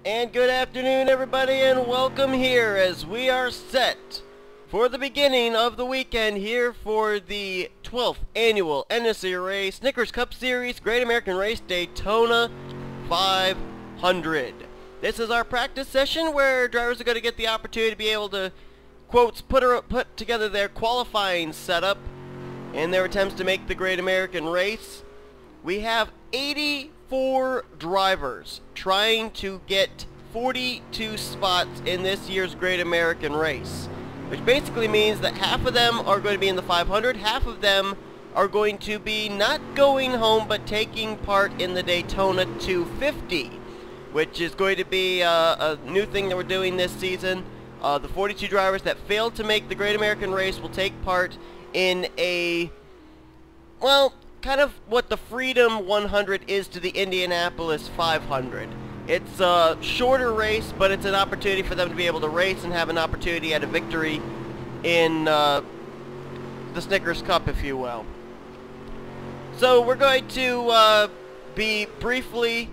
And good afternoon, everybody, and welcome here as we are set for the beginning of the weekend here for the 12th annual NNSCRA Snickers Cup Series Great American Race Daytona 500. This is our practice session where drivers are going to get the opportunity to be able to, quotes, put together their qualifying setup in their attempts to make the Great American Race. We have 84 drivers trying to get 42 spots in this year's Great American Race, which basically means that half of them are going to be in the 500, half of them are going to be not going home but taking part in the Daytona 250, which is going to be a new thing that we're doing this season. The 42 drivers that failed to make the Great American Race will take part in a, well, kind of what the Freedom 100 is to the Indianapolis 500. It's a shorter race, but it's an opportunity for them to be able to race and have an opportunity at a victory in the Snickers Cup, if you will. So we're going to be briefly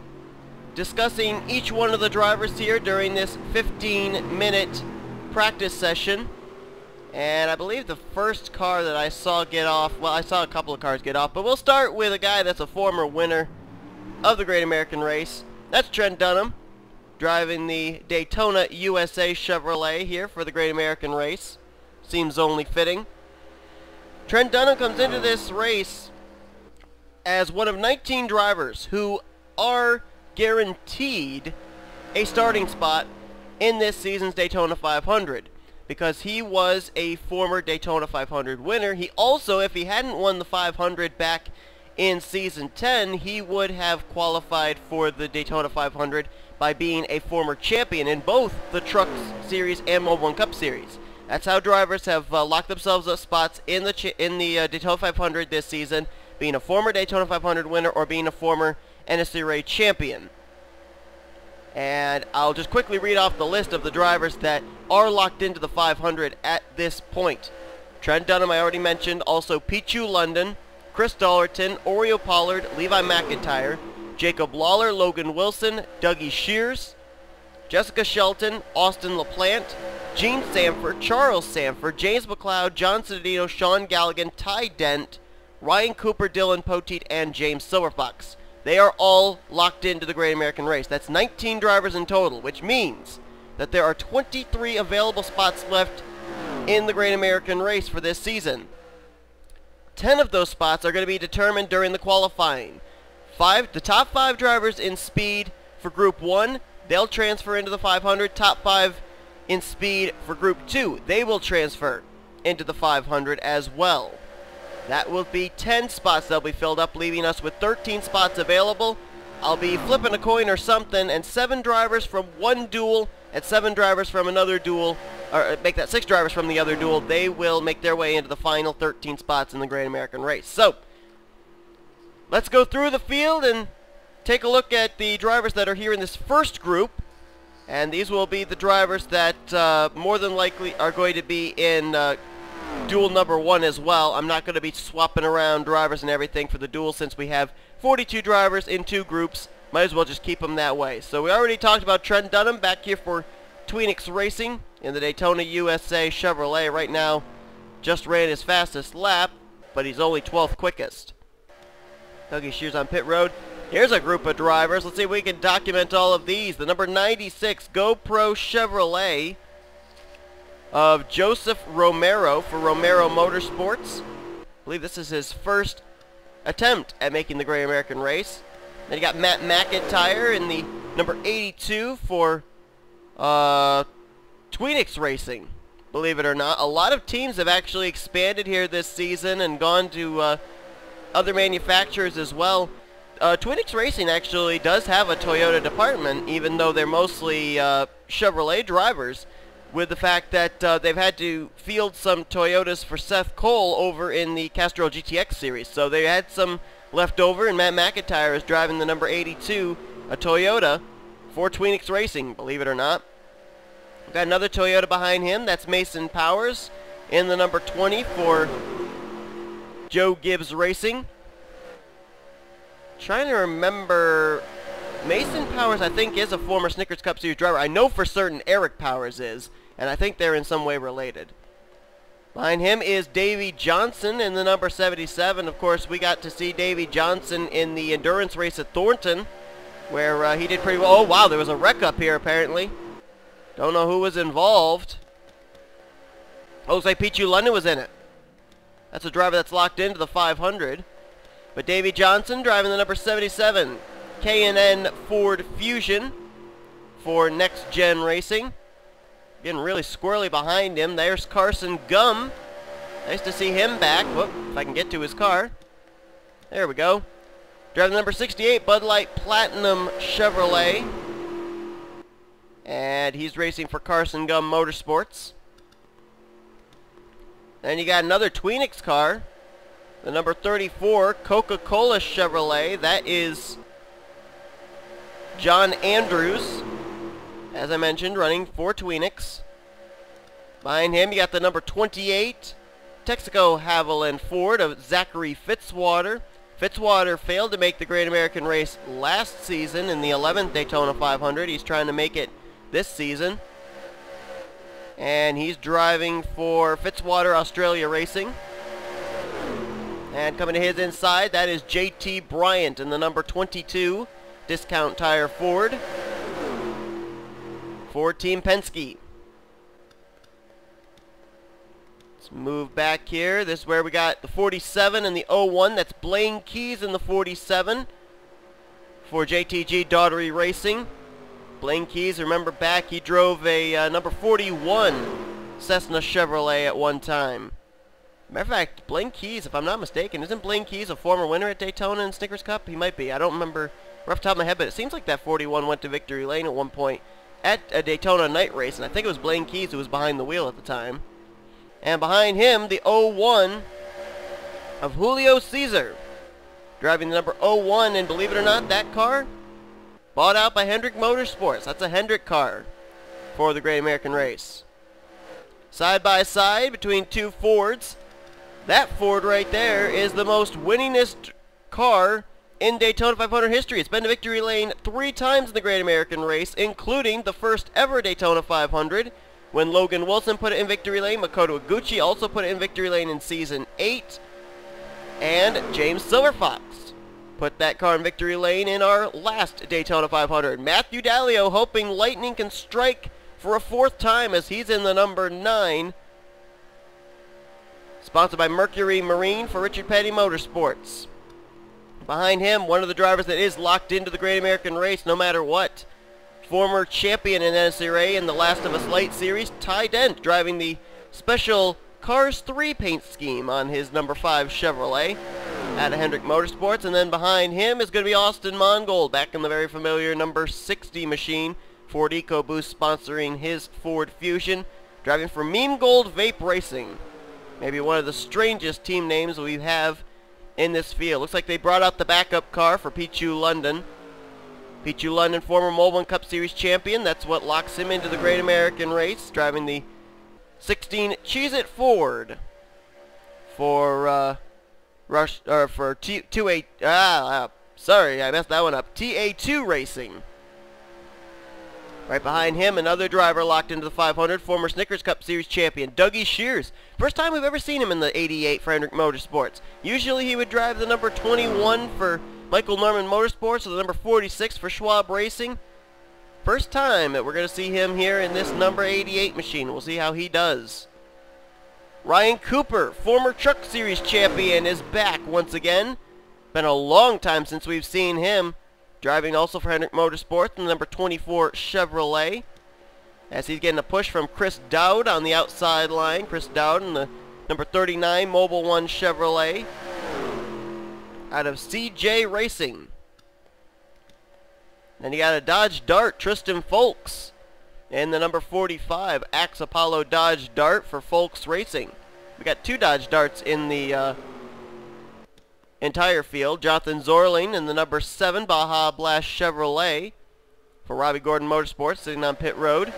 discussing each one of the drivers here during this 15-minute practice session. And I believe the first car that I saw get off, well, I saw a couple of cars get off, but we'll start with a guy that's a former winner of the Great American Race. That's Trent Dunham, driving the Daytona USA Chevrolet here for the Great American Race. Seems only fitting. Trent Dunham comes into this race as one of 19 drivers who are guaranteed a starting spot in this season's Daytona 500. Because he was a former Daytona 500 winner. He also, if he hadn't won the 500 back in Season 10, he would have qualified for the Daytona 500 by being a former champion in both the Truck Series and Mobile One Cup Series. That's how drivers have locked themselves up spots in the Daytona 500 this season, being a former Daytona 500 winner or being a former NNSCRA champion. And I'll just quickly read off the list of the drivers that are locked into the 500 at this point. Trent Dunham, I already mentioned. Also, Pichu London, Chris Dollerton, Oreo Pollard, Levi McIntyre, Jacob Lawler, Logan Wilson, Dougie Shears, Jessica Shelton, Austin LaPlante, Gene Sanford, Charles Sanford, James McLeod, John Citadino, Sean Galligan, Ty Dent, Ryan Cooper, Dylan Poteet, and James Silverfox. They are all locked into the Great American Race. That's 19 drivers in total, which means that there are 23 available spots left in the Great American Race for this season. 10 of those spots are going to be determined during the qualifying. The top 5 drivers in speed for Group 1, they'll transfer into the 500. Top 5 in speed for Group 2, they will transfer into the 500 as well. That will be 10 spots that'll be filled up, leaving us with 13 spots available. I'll be flipping a coin or something, and 7 drivers from one duel and 7 drivers from another duel, or make that 6 drivers from the other duel. They will make their way into the final 13 spots in the Great American Race. So, let's go through the field and take a look at the drivers that are here in this first group. And these will be the drivers that more than likely are going to be in duel number 1 as well. I'm not going to be swapping around drivers and everything for the duel since we have 42 drivers in 2 groups. Might as well just keep them that way. So we already talked about Trent Dunham back here for Tweenix Racing in the Daytona USA Chevrolet. Right now, just ran his fastest lap, but he's only 12th quickest. Dougie Shears on pit road. Here's a group of drivers. Let's see if we can document all of these. The number 96 GoPro Chevrolet of Joseph Romero for Romero Motorsports. I believe this is his first attempt at making the Great American Race. Then you got Matt McIntyre in the number 82 for Tweenix Racing. Believe it or not, a lot of teams have actually expanded here this season and gone to other manufacturers as well. Tweenix Racing actually does have a Toyota department, even though they're mostly Chevrolet drivers, with the fact that they've had to field some Toyotas for Seth Cole over in the Castrol GTX series. So they had some left over, and Matt McIntyre is driving the number 82, a Toyota, for Tweenix Racing, believe it or not. We've got another Toyota behind him. That's Mason Powers in the number 20 for Joe Gibbs Racing. Trying to remember Mason Powers, I think, is a former Snickers Cup Series driver. I know for certain Eric Powers is, and I think they're in some way related. Behind him is Davey Johnson in the number 77. Of course, we got to see Davey Johnson in the endurance race at Thornton, where he did pretty well. Oh, wow, there was a wreck up here, apparently. Don't know who was involved. Oh, looks like Pichu London was in it. That's a driver that's locked into the 500. But Davey Johnson driving the number 77 K&N Ford Fusion for Next Gen Racing. Getting really squirrely behind him. There's Carson Gum. Nice to see him back. Whoop, if I can get to his car. There we go. Driving the number 68 Bud Light Platinum Chevrolet. And he's racing for Carson Gum Motorsports. Then you got another Tweenix car. The number 34 Coca-Cola Chevrolet. That is John Andrews, as I mentioned, running for Tweenix. Behind him, you got the number 28 Texaco Haviland Ford of Zachary Fitzwater. Fitzwater failed to make the Great American Race last season in the 11th Daytona 500. He's trying to make it this season. And he's driving for Fitzwater Australia Racing. And coming to his inside, that is JT Bryant in the number 22 Discount Tire Ford. For Team Penske. Let's move back here. This is where we got the 47 and the 01. That's Blaine Keys in the 47 for JTG Daughtery Racing. Blaine Keys, remember back, he drove a number 41 Cessna Chevrolet at one time. Matter of fact, Blaine Keys, if I'm not mistaken, isn't Blaine Keys a former winner at Daytona and Snickers Cup? He might be. I don't remember right off the top of my head, but it seems like that 41 went to victory lane at one point at a Daytona night race, and I think it was Blaine Keys who was behind the wheel at the time. And behind him, the 01 of Julio Cesar, driving the number 01, and believe it or not, that car bought out by Hendrick Motorsports. That's a Hendrick car for the Great American Race. Side by side between two Fords. That Ford right there is the most winningest car in Daytona 500 history. It's been to victory lane 3 times in the Great American Race, including the first ever Daytona 500 when Logan Wilson put it in victory lane. Makoto Iguchi also put it in victory lane in Season 8. And James Silverfox put that car in victory lane in our last Daytona 500. Matthew Dallio hoping lightning can strike for a 4th time as he's in the number 9. Sponsored by Mercury Marine for Richard Petty Motorsports. Behind him, one of the drivers that is locked into the Great American Race no matter what. Former champion in NNSCRA in the Last of Us Light Series, Ty Dent, driving the special Cars 3 paint scheme on his number 5 Chevrolet at Hendrick Motorsports. And then behind him is going to be Austin Mongold, back in the very familiar number 60 machine. Ford EcoBoost sponsoring his Ford Fusion, driving for Meme Gold Vape Racing. Maybe one of the strangest team names we have in this field. Looks like they brought out the backup car for Pichu London. Pichu London, former Mobil Cup Series champion. That's what locks him into the Great American Race, driving the 16 Cheez-It Ford for sorry, I messed that one up. TA2 Racing. Right behind him, another driver locked into the 500, former Snickers Cup Series champion, Dougie Shears. First time we've ever seen him in the 88 for Hendrick Motorsports. Usually he would drive the number 21 for Michael Norman Motorsports or the number 46 for Schwab Racing. First time that we're going to see him here in this number 88 machine. We'll see how he does. Ryan Cooper, former Truck Series champion, is back once again. Been a long time since we've seen him. Driving also for Hendrick Motorsports in the number 24 Chevrolet. As he's getting a push from Chris Dowd on the outside line. Chris Dowd in the number 39 Mobil 1 Chevrolet out of CJ Racing. Then you got a Dodge Dart, Tristan Folks in the number 45 Axe Apollo Dodge Dart for Folks Racing. We got 2 Dodge Darts in the entire field. Jonathan Zorling in the number 7 Baja Blast Chevrolet for Robbie Gordon Motorsports, sitting on pit road.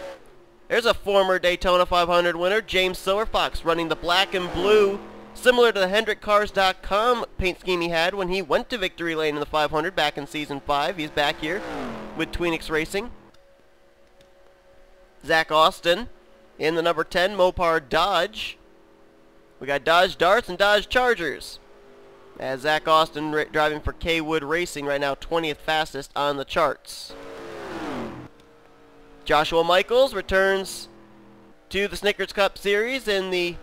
There's a former Daytona 500 winner, James Silverfox, running the black and blue Similar to the HendrickCars.com paint scheme he had when he went to Victory Lane in the 500 back in Season 5. He's back here with Tweenix Racing. Zach Austin in the number 10 Mopar Dodge. We got Dodge Darts and Dodge Chargers. As Zach Austin driving for K Wood Racing right now, 20th fastest on the charts. Joshua Michaels returns to the Snickers Cup Series in the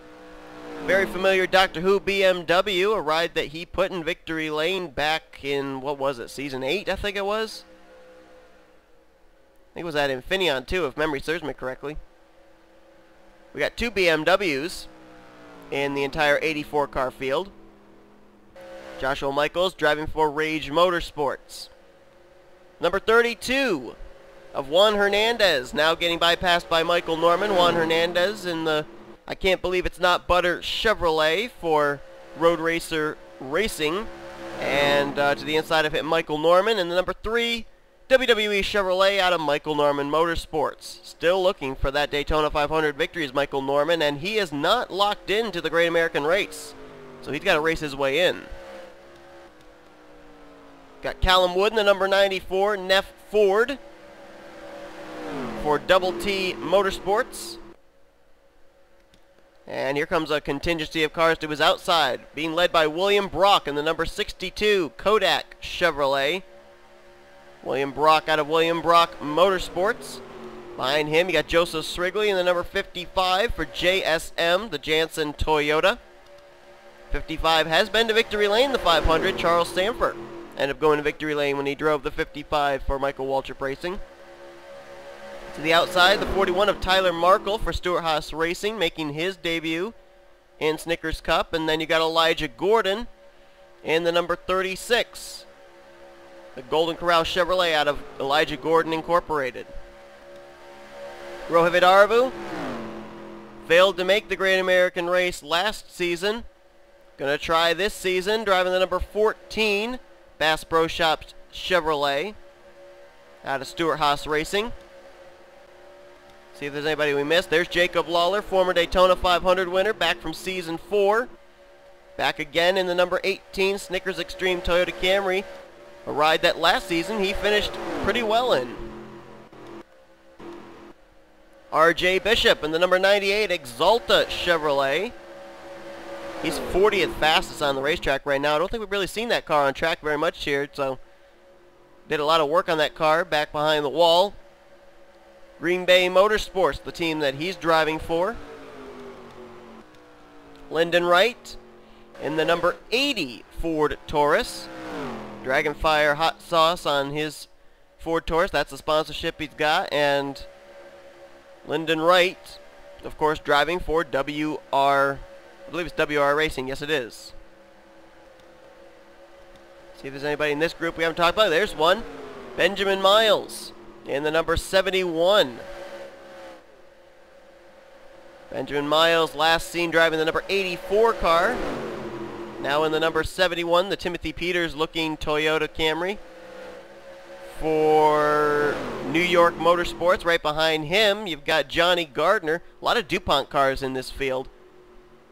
very familiar Doctor Who BMW, a ride that he put in Victory Lane back in, what was it, Season 8, I think it was? I think it was at Infineon too, if memory serves me correctly. We got 2 BMWs in the entire 84 car field. Joshua Michaels driving for Rage Motorsports. Number 32 of Juan Hernandez, now getting bypassed by Michael Norman. Juan Hernandez in the I Can't Believe It's Not Butter Chevrolet for Road Racer Racing. And to the inside of him, Michael Norman. And the number 3 WWE Chevrolet out of Michael Norman Motorsports. Still looking for that Daytona 500 victory is Michael Norman, and he is not locked into the Great American Race. So he's got to race his way in. Got Callum Wood in the number 94 Neff Ford for Double T Motorsports. And here comes a contingency of cars to his outside, being led by William Brock in the number 62 Kodak Chevrolet. William Brock out of William Brock Motorsports. Behind him, you got Joseph Srigley in the number 55 for JSM, the Jansen Toyota. 55 has been to Victory Lane, the 500, Charles Sanford. Ended up going to Victory Lane when he drove the 55 for Michael Waltrip Racing. To the outside, the 41 of Tyler Markle for Stuart Haas Racing, making his debut in Snickers Cup. And then you got Elijah Gordon in the number 36. The Golden Corral Chevrolet out of Elijah Gordon Incorporated. Rohit Arvu failed to make the Great American Race last season. Gonna try this season, driving the number 14 Bass Pro Shops Chevrolet out of Stuart Haas Racing. See if there's anybody we missed. There's Jacob Lawler, former Daytona 500 winner, back from Season 4. Back again in the number 18 Snickers Extreme Toyota Camry, a ride that last season he finished pretty well in. R.J. Bishop in the number 98 Exalta Chevrolet. He's 40th fastest on the racetrack right now. I don't think we've really seen that car on track very much here, so did a lot of work on that car back behind the wall. Green Bay Motorsports, the team that he's driving for. Lyndon Wright in the number 80 Ford Taurus. Dragonfire hot sauce on his Ford Taurus. That's the sponsorship he's got. And Lyndon Wright, of course, driving for WR, I believe it's WR Racing. Yes, it is. See if there's anybody in this group we haven't talked about. There's one. Benjamin Miles in the number 71. Benjamin Miles, last seen driving the number 84 car. Now in the number 71, the Timothy Peters looking Toyota Camry for New York Motorsports. Right behind him, you've got Johnny Gardner. A lot of DuPont cars in this field.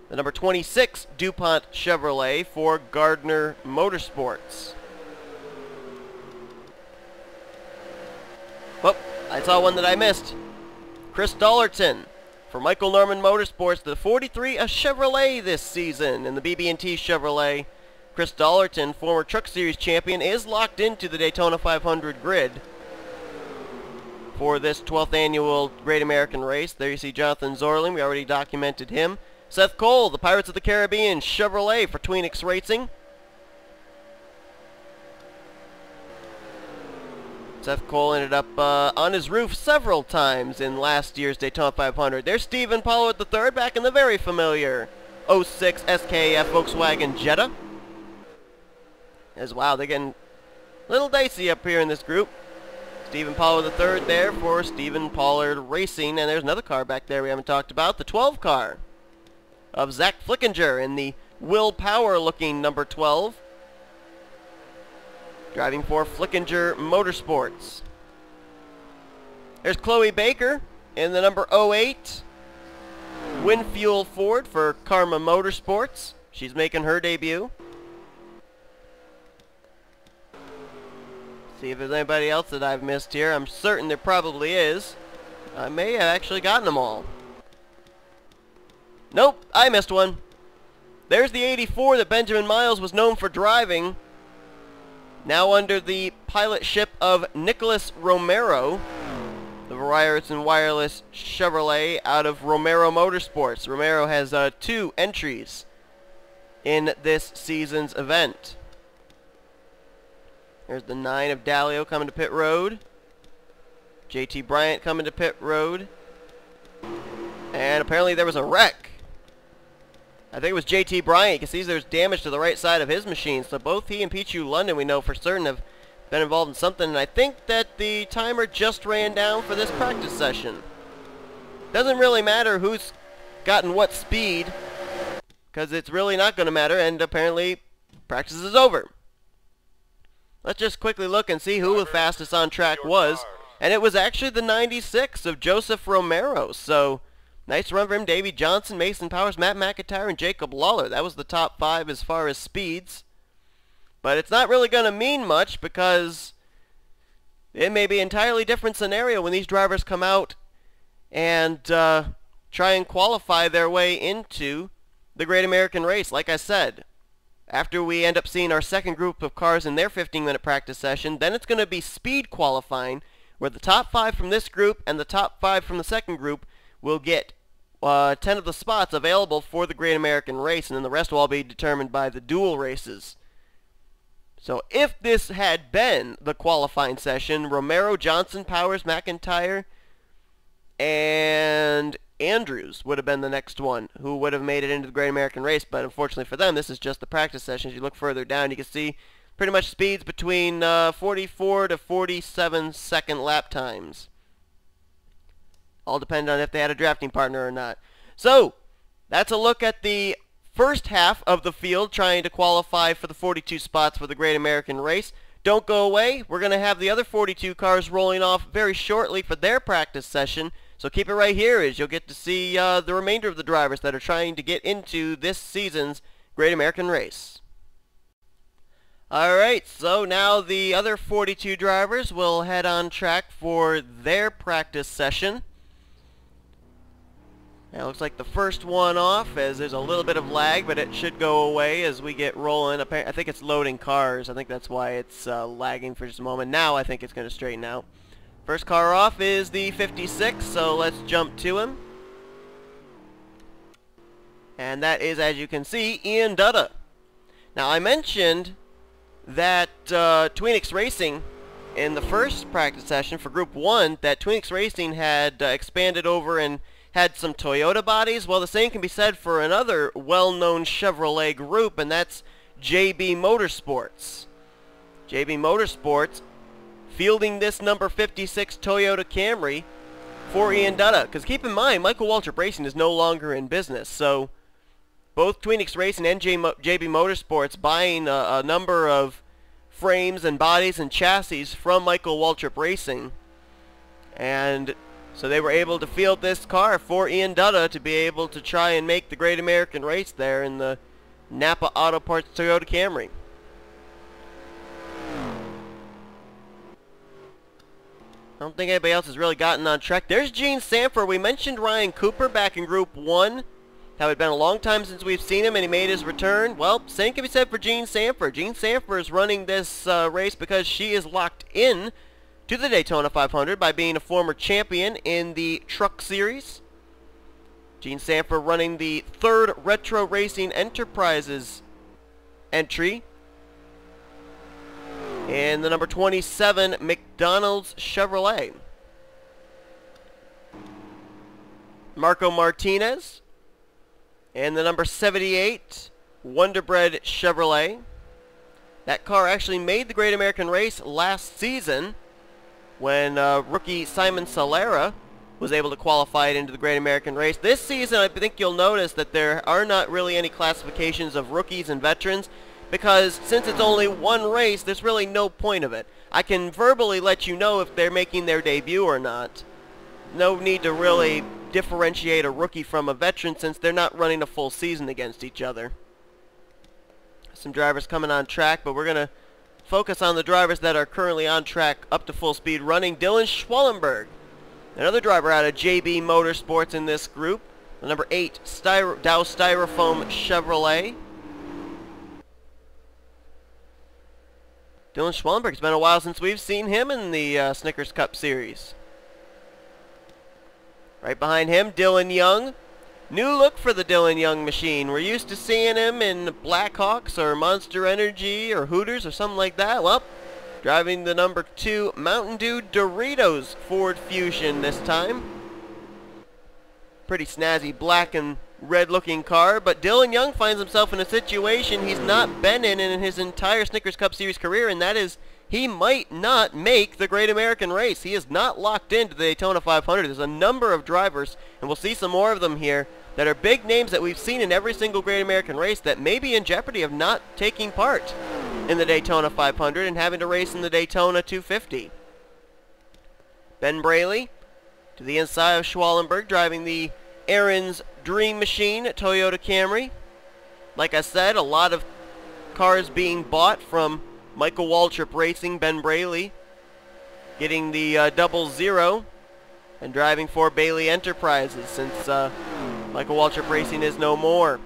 The number 26 DuPont Chevrolet for Gardner Motorsports. Oh, I saw one that I missed. Chris Dollerton for Michael Norman Motorsports, the 43, a Chevrolet this season in the BB&T Chevrolet. Chris Dollerton, former Truck Series champion, is locked into the Daytona 500 grid for this 12th annual Great American Race. There you see Jonathan Zorling. We already documented him. Seth Cole, the Pirates of the Caribbean Chevrolet for Tweenix Racing. Seth Cole ended up on his roof several times in last year's Daytona 500. There's Stephen Pollard III back in the very familiar 06 SKF Volkswagen Jetta. As wow, they're getting a little dicey up here in this group. Stephen Pollard III there for Stephen Pollard Racing. And there's another car back there we haven't talked about, the 12 car of Zach Flickinger in the Will Power looking number 12. Driving for Flickinger Motorsports. There's Chloe Baker in the number 08 Winfuel Ford for Karma Motorsports. She's making her debut. See if there's anybody else that I've missed here. I'm certain there probably is. I may have actually gotten them all. Nope, I missed one. There's the 84 that Benjamin Miles was known for driving. Now under the pilotship of Nicholas Romero, the Wireless and Wireless Chevrolet out of Romero Motorsports. Romero has 2 entries in this season's event. There's the 9 of Dalio coming to pit road. JT Bryant coming to pit road. And apparently there was a wreck. I think it was JT Bryant. You can see there's damage to the right side of his machine. So both he and Pichu London, we know for certain, have been involved in something. And I think that the timer just ran down for this practice session. Doesn't really matter who's gotten what speed, because it's really not going to matter. And apparently practice is over. Let's just quickly look and see who the fastest on track was. And it was actually the 96 of Joseph Romero. So nice run for him. Davey Johnson, Mason Powers, Matt McIntyre, and Jacob Lawler. That was the top 5 as far as speeds. But it's not really going to mean much, because it may be an entirely different scenario when these drivers come out and try and qualify their way into the Great American Race. Like I said, after we end up seeing our second group of cars in their 15-minute practice session, then it's going to be speed qualifying, where the top 5 from this group and the top 5 from the second group will get 10 of the spots available for the Great American Race, and then the rest will all be determined by the dual races. So if this had been the qualifying session, Romero, Johnson, Powers, McIntyre, and Andrews would have been the next one who would have made it into the Great American Race. But unfortunately for them, this is just the practice session. As you look further down, you can see pretty much speeds between 44 to 47 second lap times. All depend on if they had a drafting partner or not. So that's a look at the first half of the field trying to qualify for the 42 spots for the Great American Race. Don't go away. We're going to have the other 42 cars rolling off very shortly for their practice session. So keep it right here, as you'll get to see the remainder of the drivers that are trying to get into this season's Great American Race. Alright, so now the other 42 drivers will head on track for their practice session. Now it looks like the first one off, as there's a little bit of lag, but it should go away as we get rolling. I think it's loading cars. I think that's why it's lagging for just a moment. Now I think it's going to straighten out. First car off is the 56, so let's jump to him. And that is, as you can see, Ian Dutta. Now I mentioned that Tweenix Racing, in the first practice session for Group 1, that Tweenix Racing had expanded over and had some Toyota bodies. Well, the same can be said for another well-known Chevrolet group, and that's JB Motorsports. JB Motorsports fielding this number 56 Toyota Camry for Ian Dutta. Because keep in mind, Michael Waltrip Racing is no longer in business, so both Tweenix Racing and JB Motorsports buying a number of frames and bodies and chassis from Michael Waltrip Racing. And so they were able to field this car for Ian Dutta to be able to try and make the Great American Race there in the Napa Auto Parts Toyota Camry. I don't think anybody else has really gotten on track. There's Gene Sanford. We mentioned Ryan Cooper back in Group 1. How it had been a long time since we've seen him, and he made his return. Well, same can be said for Gene Sanford. Gene Sanford is running this race because she is locked in to the Daytona 500 by being a former champion in the Truck Series. Gene Sanford running the 3rd Retro Racing Enterprises entry in the number 27 McDonald's Chevrolet. Marco Martinez and the number 78 Wonderbread Chevrolet. That car actually made the Great American Race last season when rookie Simon Solera was able to qualify it into the Great American Race. This season, I think you'll notice that there are not really any classifications of rookies and veterans, because since it's only one race, there's really no point of it. I can verbally let you know if they're making their debut or not. No need to really differentiate a rookie from a veteran, since they're not running a full season against each other. some drivers coming on track, but we're going to focus on the drivers that are currently on track up to full speed running. Dylan Schwallenberg, another driver out of JB Motorsports in this group. The number 8 Dow Styrofoam Chevrolet. Dylan Schwallenberg, it's been a while since we've seen him in the Snickers Cup Series. Right behind him, Dylan Young. New look for the Dylan Young machine. We're used to seeing him in Blackhawks or Monster Energy or Hooters or something like that. Well, driving the number 2 Mountain Dew Doritos Ford Fusion this time. Pretty snazzy black and red looking car, but Dylan Young finds himself in a situation he's not been in his entire Snickers Cup Series career, and that is he might not make the Great American Race. He is not locked into the Daytona 500. There's a number of drivers, and we'll see some more of them here, that are big names that we've seen in every single Great American Race that may be in jeopardy of not taking part in the Daytona 500 and having to race in the Daytona 250. Ben Braley to the inside of Schwallenberg, driving the Aaron's Dream Machine Toyota Camry. Like I said, a lot of cars being bought from Michael Waltrip Racing. Ben Braley getting the 00 and driving for Bailey Enterprises since Michael Waltrip Racing is no more.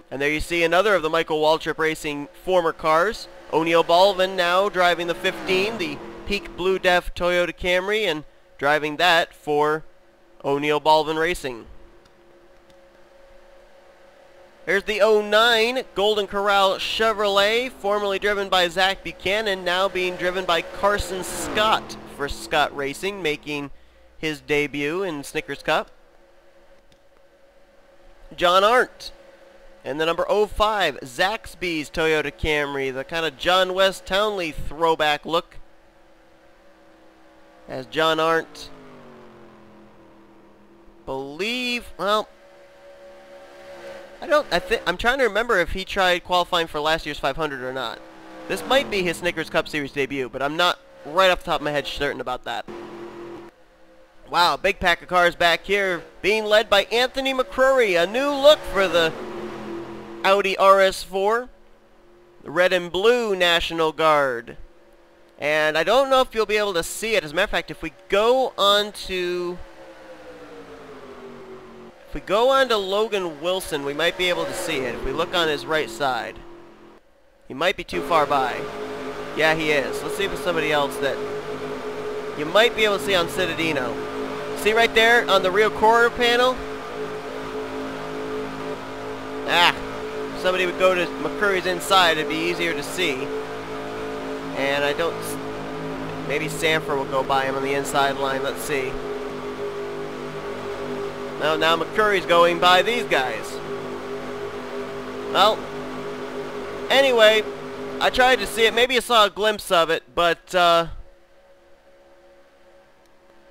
And there you see another of the Michael Waltrip Racing former cars. O'Neal Balvin now driving the 15, the Peak Blue Def Toyota Camry, and driving that for O'Neal Balvin Racing. Here's the 09 Golden Corral Chevrolet, formerly driven by Zach Buchanan, now being driven by Carson Scott for Scott Racing, making his debut in Snickers Cup. John Arndt and the number 05 Zaxby's Toyota Camry, the kind of John West Townley throwback look, as John Arndt I'm trying to remember if he tried qualifying for last year's 500 or not. This might be his Snickers Cup Series debut, but I'm not right off the top of my head certain about that. Wow, big pack of cars back here, being led by Anthony McCrory. A new look for the Audi RS4, the red and blue National Guard. And I don't know if you'll be able to see it. As a matter of fact, if we go on to Logan Wilson, we might be able to see it. If we look on his right side, he might be too far by. Yeah, he is. Let's see if it's somebody else that you might be able to see on Citadino. See right there on the rear quarter panel? Somebody would go to McCurry's inside, it'd be easier to see. And I don't... Maybe Sanford will go by him on the inside line. Let's see. Now McCurry's going by these guys. Well, anyway, I tried to see it. Maybe you saw a glimpse of it, but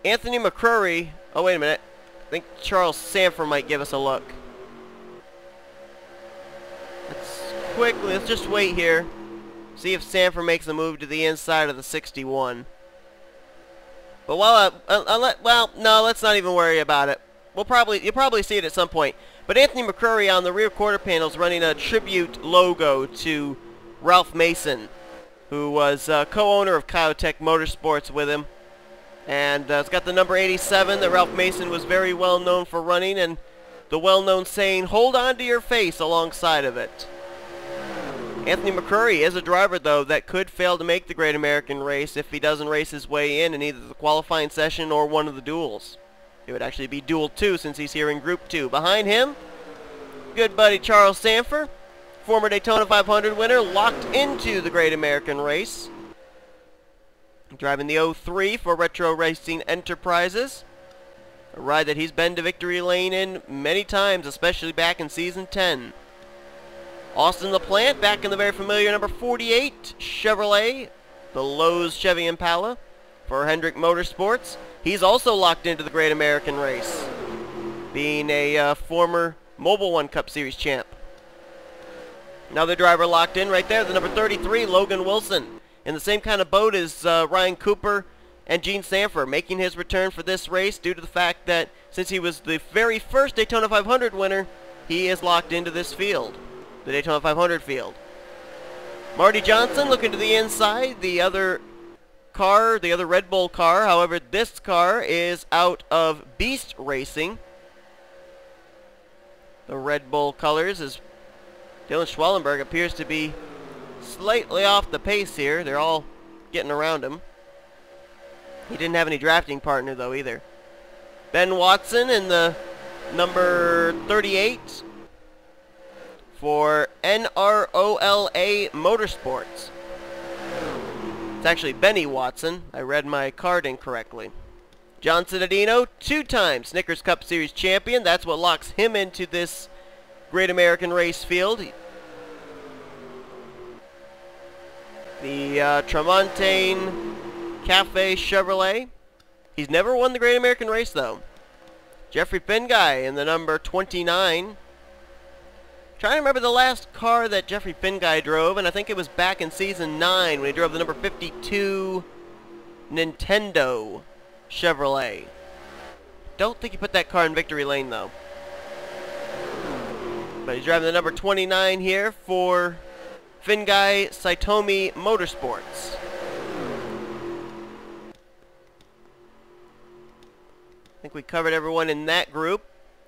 Anthony McCrory... Oh, wait a minute. I think Charles Sanford might give us a look. Let's just wait here. See if Sanford makes a move to the inside of the 61. But well, no, let's not even worry about it. You'll probably see it at some point. But Anthony McCrory on the rear quarter panel is running a tribute logo to Ralph Mason, who was co-owner of Kyotech Motorsports with him. And it's got the number 87 that Ralph Mason was very well known for running, and the well-known saying, "Hold on to your face," alongside of it. Anthony McCrory is a driver, though, that could fail to make the Great American Race if he doesn't race his way in either the qualifying session or one of the duels. It would actually be Duel 2 since he's here in Group 2. Behind him, good buddy Charles Sanford, former Daytona 500 winner, locked into the Great American Race. Driving the 03 for Retro Racing Enterprises. A ride that he's been to victory lane in many times, especially back in Season 10. Austin LaPlante back in the very familiar number 48 Chevrolet, the Lowe's Chevy Impala for Hendrick Motorsports. He's also locked into the Great American Race, being a former Mobile One Cup Series champ. Another driver locked in right there, the number 33 Logan Wilson, in the same kind of boat as Ryan Cooper and Gene Sanford, making his return for this race due to the fact that since he was the very first Daytona 500 winner, he is locked into this field, the Daytona 500 field. Marty Johnson looking to the inside. The other car, the other Red Bull car, however, this car is out of Beast Racing. The Red Bull colors, as Dylan Schwellenberg appears to be slightly off the pace here. They're all getting around him. He didn't have any drafting partner, though, either. Ben Watson in the number 38 for NROLA Motorsports. It's actually Benny Watson. I read my card incorrectly. John Cittadino, two-time Snickers Cup Series champion. That's what locks him into this Great American Race field. The Tramontaine Cafe Chevrolet. He's never won the Great American Race, though. Jeffrey Finguy in the number 29. Trying to remember the last car that Jeffrey Finguy drove, and I think it was back in Season 9 when he drove the number 52 Nintendo Chevrolet. Don't think he put that car in victory lane, though. But he's driving the number 29 here for Finguy Saitomi Motorsports. I think we covered everyone in that group.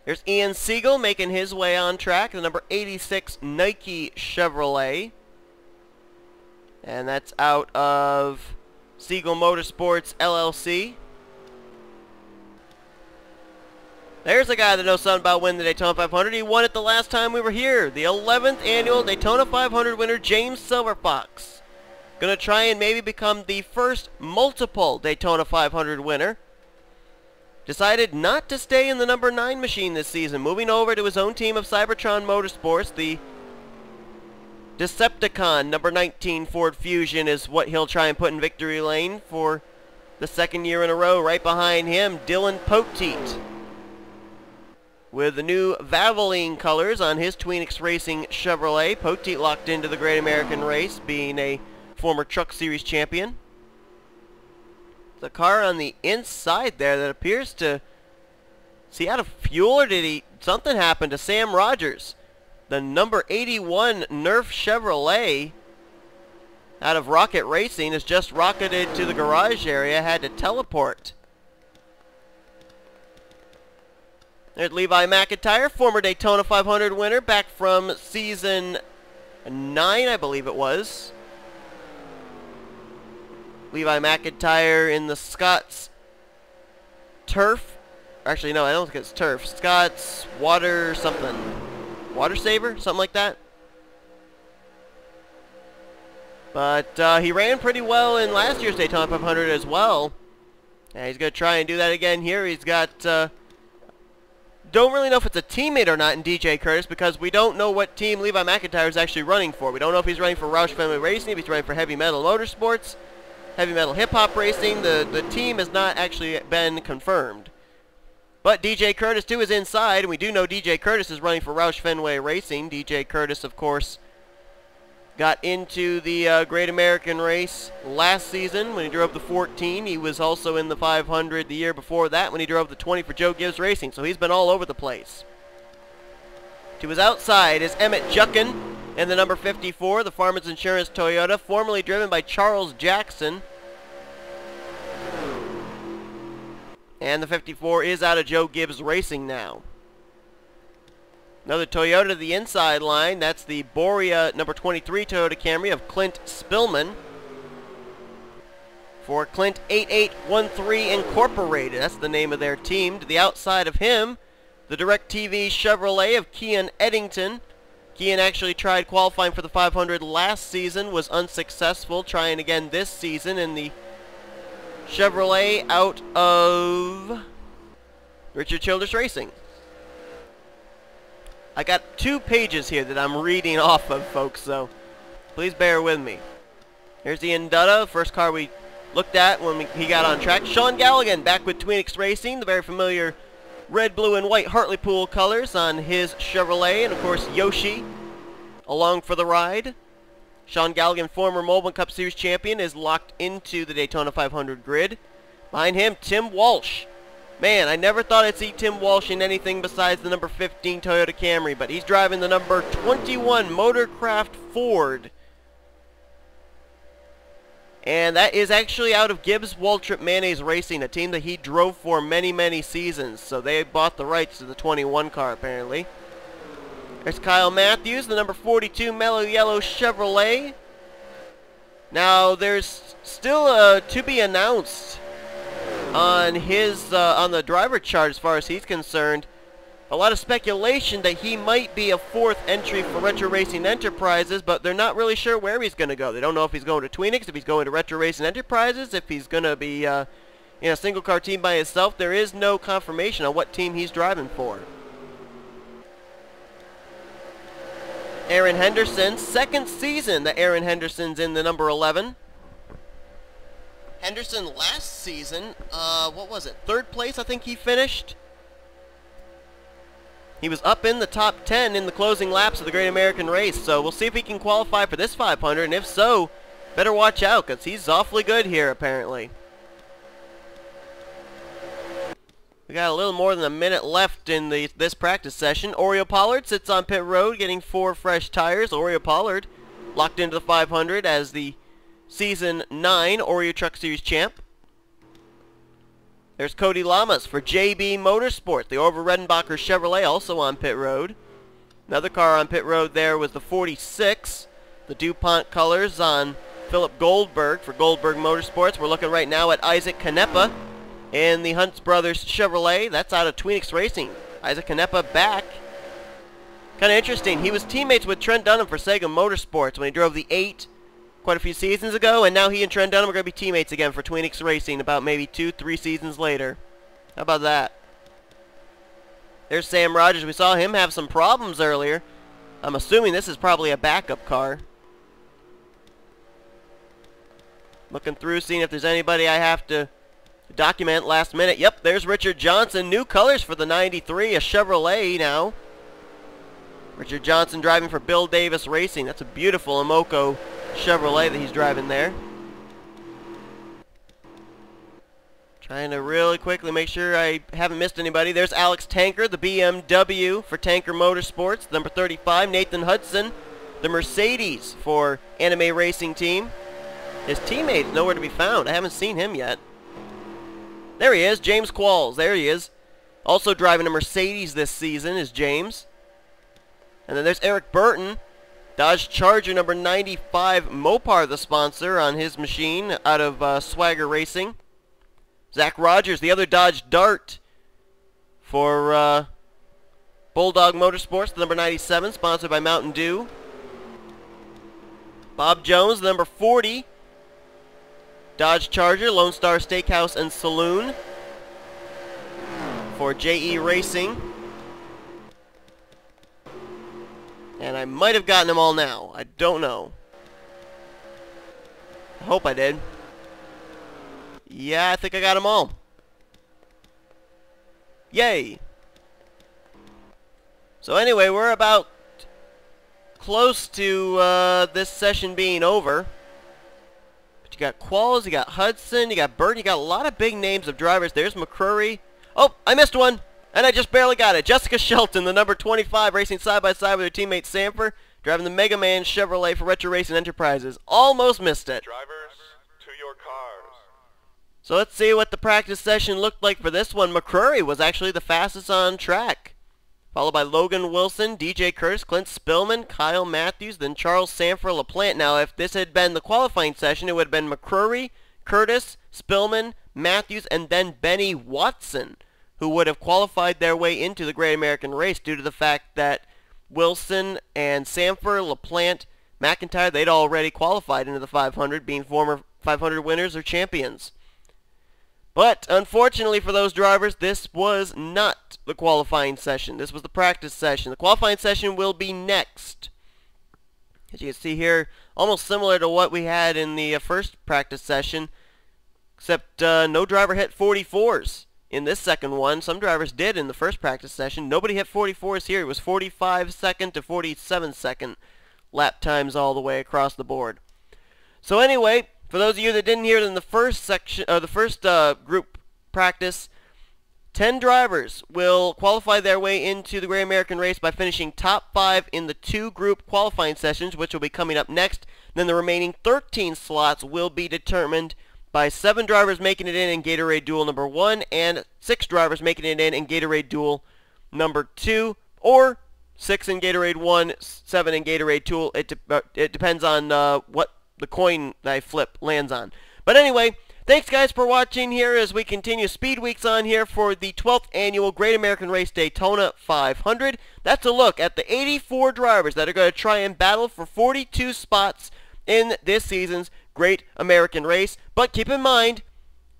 There's Ian Siegel making his way on track, the number 86 Nike Chevrolet. And that's out of Siegel Motorsports LLC. There's a guy that knows something about winning the Daytona 500. He won it the last time we were here. The 11th annual Daytona 500 winner, James Silverfox. Gonna try and maybe become the first multiple Daytona 500 winner. Decided not to stay in the number 9 machine this season, moving over to his own team of Cybertron Motorsports. The Decepticon number 19 Ford Fusion is what he'll try and put in victory lane for the second year in a row. Right behind him, Dylan Poteet, with the new Valvoline colors on his Tweenix Racing Chevrolet. Poteet locked into the Great American Race, being a former Truck Series champion. The car on the inside there that appears to... Is he out of fuel, or did he... Something happened to Sam Rogers. The number 81 Nerf Chevrolet out of Rocket Racing has just rocketed to the garage area, had to teleport. There's Levi McIntyre, former Daytona 500 winner, back from Season 9, I believe it was. Levi McIntyre in the Scott's Turf. Actually, no, I don't think it's Turf. Scott's Water something. Water Saver? Something like that. But he ran pretty well in last year's Daytona 500 as well. And he's going to try and do that again here. He's got... don't really know if it's a teammate or not in DJ Curtis, because we don't know what team Levi McIntyre is actually running for. We don't know if he's running for Roush Fenway Racing, if he's running for Heavy Metal Motorsports, Heavy Metal Hip Hop Racing. The team has not actually been confirmed. But DJ Curtis, too, is inside, and we do know DJ Curtis is running for Roush Fenway Racing. DJ Curtis, of course, got into the Great American Race last season when he drove the 14. He was also in the 500 the year before that when he drove the 20 for Joe Gibbs Racing. So he's been all over the place. To his outside is Emmett Juckin in the number 54, the Farmers Insurance Toyota, formerly driven by Charles Jackson. And the 54 is out of Joe Gibbs Racing now. Another Toyota to the inside line. That's the Borea number 23 Toyota Camry of Clint Spillman for Clint 8813 Incorporated. That's the name of their team. To the outside of him, the DirecTV Chevrolet of Kian Eddington. Kian actually tried qualifying for the 500 last season, was unsuccessful. Trying again this season in the Chevrolet out of Richard Childress Racing. I got 2 pages here that I'm reading off of, folks, so please bear with me. Here's the Indutta, first car we looked at when he got on track. Sean Galligan back with Tweenix Racing, the very familiar red, blue, and white Hartley-Pool colors on his Chevrolet, and of course Yoshi along for the ride. Sean Galligan, former Mobile Cup Series champion, is locked into the Daytona 500 grid. Behind him, Tim Walsh. Man, I never thought I'd see Tim Walsh in anything besides the number 15 Toyota Camry, but he's driving the number 21 Motorcraft Ford And that is actually out of Gibbs Waltrip Mayonnaise Racing, a team that he drove for many, many seasons. So they bought the rights to the 21 car, apparently. There's Kyle Matthews, the number 42 Mellow Yellow Chevrolet. Now, there's still to be announced on his on the driver chart as far as he's concerned. A lot of speculation that he might be a fourth entry for Retro Racing Enterprises, but they're not really sure where he's going to go. They don't know if he's going to Tweenix, if he's going to Retro Racing Enterprises, if he's going to be in a single car team by himself. There is no confirmation on what team he's driving for. Aaron Henderson, second season that Aaron Henderson's in the number 11. Henderson last season, what was it, third place I think he finished? He was up in the top 10 in the closing laps of the Great American Race, so we'll see if he can qualify for this 500, and if so, better watch out, because he's awfully good here, apparently. We got a little more than a minute left in this practice session. Oreo Pollard sits on pit road getting 4 fresh tires. Oreo Pollard locked into the 500 as the Season 9 Oreo Truck Series champ. There's Cody Lamas for JB Motorsport, the Orville Redenbacher Chevrolet, also on pit road. Another car on pit road there was the 46, the DuPont colors on Philip Goldberg for Goldberg Motorsports. We're looking right now at Isaac Canepa in the Hunts Brothers Chevrolet. That's out of Tweenix Racing. Isaac Canepa back. Kind of interesting. He was teammates with Trent Dunham for Sega Motorsports when he drove the 8 quite a few seasons ago, and now he and Trent Dunham are going to be teammates again for Tweenix Racing about maybe 2-3 seasons later. How about that? There's Sam Rogers. We saw him have some problems earlier. I'm assuming this is probably a backup car. Looking through, seeing if there's anybody I have to document last minute. Yep, there's Richard Johnson. New colors for the 93, a Chevrolet now. Richard Johnson driving for Bill Davis Racing. That's a beautiful Amoco Chevrolet that he's driving there. Trying to really quickly make sure I haven't missed anybody. There's Alex Tanker, the BMW for Tanker Motorsports. Number 35, Nathan Hudson, the Mercedes for Anime Racing Team. His teammate's nowhere to be found. I haven't seen him yet. There he is, James Qualls. There he is. Also driving a Mercedes this season is James. And then there's Eric Burton, Dodge Charger number 95 Mopar, the sponsor on his machine out of Swagger Racing. Zach Rogers, the other Dodge Dart for Bulldog Motorsports, the number 97, sponsored by Mountain Dew. Bob Jones, the number 40 Dodge Charger, Lone Star Steakhouse and Saloon for JE Racing. And I might have gotten them all now. I don't know. I hope I did. Yeah, I think I got them all. Yay! So anyway, we're about close to this session being over. But you got Qualls, you got Hudson, you got Burton, you got a lot of big names of drivers. There's McCrory. Oh, I missed one! And I just barely got it. Jessica Shelton, the number 25, racing side-by-side with her teammate Sanford, driving the Mega Man Chevrolet for Retro Racing Enterprises. Almost missed it. Drivers, to your cars. So let's see what the practice session looked like for this one. McCrory was actually the fastest on track, followed by Logan Wilson, DJ Curtis, Clint Spillman, Kyle Matthews, then Charles Sanford LaPlante. Now, if this had been the qualifying session, it would have been McCrory, Curtis, Spillman, Matthews, and then Benny Watson, who would have qualified their way into the Great American Race due to the fact that Wilson and Sanford, LaPlante, McIntyre, they'd already qualified into the 500, being former 500 winners or champions. But, unfortunately for those drivers, this was not the qualifying session. This was the practice session. The qualifying session will be next. As you can see here, almost similar to what we had in the first practice session, except no driver hit 44s. In this second one, some drivers did in the first practice session. Nobody hit 44s here. It was 45-second to 47-second lap times all the way across the board. So anyway, for those of you that didn't hear it in the first section, or the first group practice, 10 drivers will qualify their way into the Great American Race by finishing top 5 in the 2 group qualifying sessions, which will be coming up next. Then the remaining 13 slots will be determined by 7 drivers making it in Gatorade Duel number 1 and 6 drivers making it in Gatorade Duel number 2, or 6 in Gatorade 1, 7 in Gatorade Duel. It depends on what the coin that I flip lands on. But anyway, thanks guys for watching here as we continue Speed Weeks on here for the 12th Annual Great American Race Daytona 500. That's a look at the 84 drivers that are going to try and battle for 42 spots in this season's Great American Race. But keep in mind,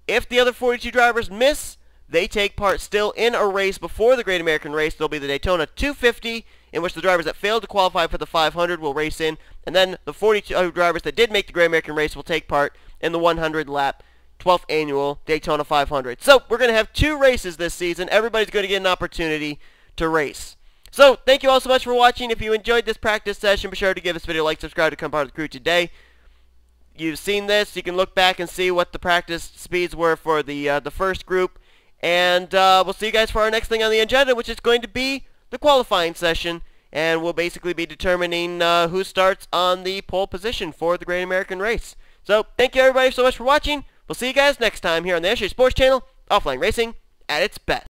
if the other 42 drivers miss, they take part still in a race before the Great American Race. There'll be the Daytona 250, in which the drivers that failed to qualify for the 500 will race in, and then the 42 drivers that did make the Great American Race will take part in the 100-lap 12th Annual Daytona 500. So we're going to have 2 races this season. Everybody's going to get an opportunity to race. So thank you all so much for watching. If you enjoyed this practice session, be sure to give this video a like, subscribe to become part of the crew today. You've seen this. You can look back and see what the practice speeds were for the first group. And we'll see you guys for our next thing on the agenda, which is going to be the qualifying session. And we'll basically be determining who starts on the pole position for the Great American Race. So thank you everybody so much for watching. We'll see you guys next time here on the NNSCRA Sports Channel, offline racing at its best.